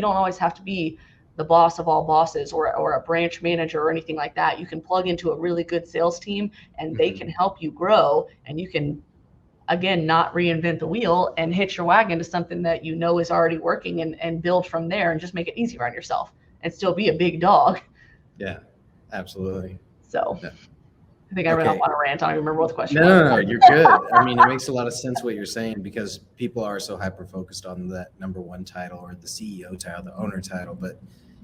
don't always have to be the boss of all bosses or a branch manager or anything like that. You can plug into a really good sales team and they can help you grow, and you can, again, not reinvent the wheel and hitch your wagon to something that you know is already working, and build from there and just make it easier on yourself and still be a big dog. Yeah, absolutely. So I think I ran off on a rant. I don't even remember what the question was. No, you're good. I mean, it makes a lot of sense what you're saying, because people are so hyper-focused on that number one title or the CEO title, the owner title, but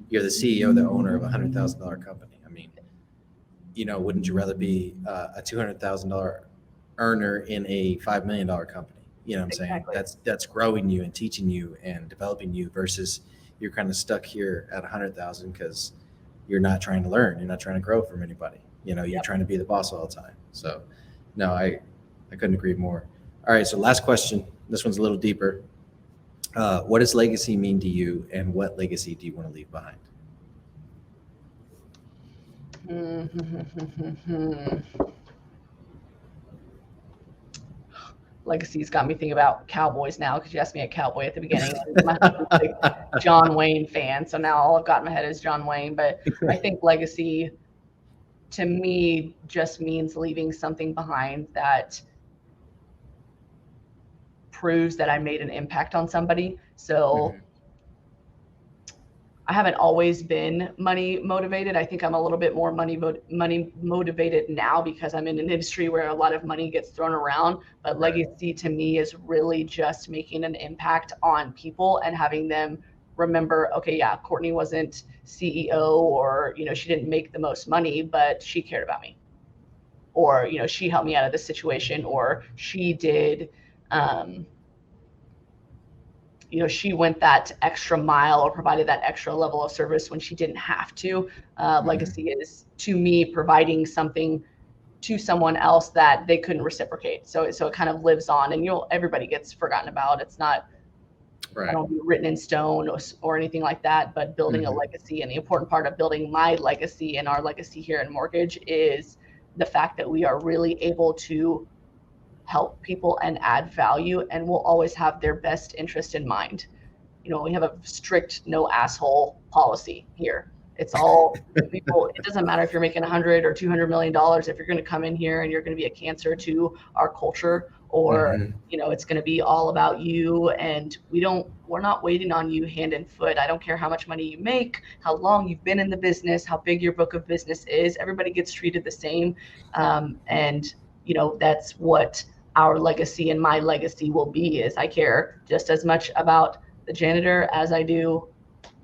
you're the CEO, the owner of a $100,000 company. I mean, you know, wouldn't you rather be a $200,000 earner in a $5 million company? You know what I'm saying? That's growing you and teaching you and developing you, versus you're kind of stuck here at 100,000 because you're not trying to learn. You're not trying to grow from anybody. You know, you're trying to be the boss all the time. So no, I couldn't agree more. All right. So last question. This one's a little deeper. What does legacy mean to you, and what legacy do you want to leave behind? Legacy's got me thinking about Cowboys now, because you asked me a Cowboy at the beginning. My husband's a big John Wayne fan, so now all I've got in my head is John Wayne. But I think legacy to me just means leaving something behind that proves that I made an impact on somebody. So I haven't always been money motivated. I think I'm a little bit more money motivated now, because I'm in an industry where a lot of money gets thrown around. But legacy to me is really just making an impact on people and having them remember, okay, yeah, Kourtney wasn't CEO, or, you know, she didn't make the most money, but she cared about me, or, you know, she helped me out of this situation, or she did, you know, she went that extra mile or provided that extra level of service when she didn't have to. Legacy is, to me, providing something to someone else that they couldn't reciprocate. So it kind of lives on, and everybody gets forgotten about. It's not, I don't be written in stone or anything like that, but building a legacy. And the important part of building my legacy and our legacy here in mortgage is the fact that we are really able to help people and add value, and we'll always have their best interest in mind. You know, we have a strict no asshole policy here. It's all people. It doesn't matter if you're making $100 or $200 million. If you're going to come in here and you're going to be a cancer to our culture, or you know, it's going to be all about you, and we're not waiting on you hand and foot. I don't care how much money you make, how long you've been in the business, how big your book of business is. Everybody gets treated the same, and you know, that's what our legacy and my legacy will be. Is I care just as much about the janitor as I do,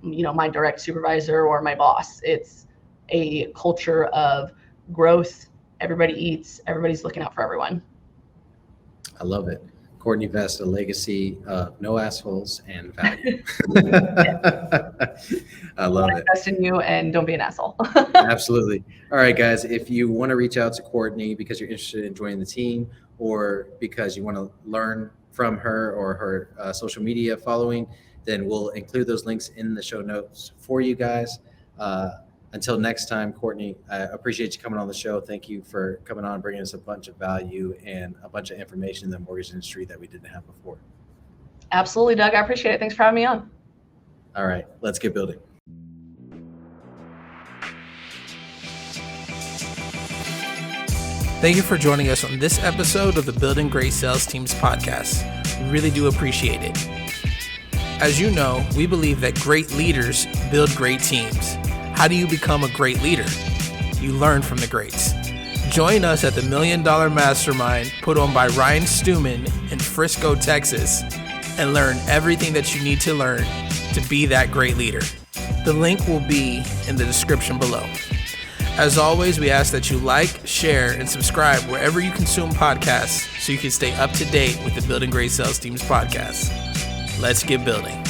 you know, my direct supervisor or my boss. It's a culture of growth. Everybody eats. Everybody's looking out for everyone. I love it. Kourtney Vest, a legacy of no assholes and value. I love it. Invest in you and don't be an asshole. Absolutely. All right, guys, if you want to reach out to Kourtney because you're interested in joining the team, or because you want to learn from her or her social media following, then we'll include those links in the show notes for you guys. Until next time, Kourtney, I appreciate you coming on the show. Thank you for coming on, bringing us a bunch of value and a bunch of information in the mortgage industry that we didn't have before. Absolutely, Doug. I appreciate it. Thanks for having me on. All right, let's get building. Thank you for joining us on this episode of the Building Great Sales Teams podcast. We really do appreciate it. As you know, we believe that great leaders build great teams. How do you become a great leader? You learn from the greats. Join us at the $1 Million Mastermind put on by Ryan Stewman in Frisco, Texas, and learn everything that you need to learn to be that great leader. The link will be in the description below. As always, we ask that you like, share, and subscribe wherever you consume podcasts so you can stay up to date with the Building Great Sales Teams podcast. Let's get building.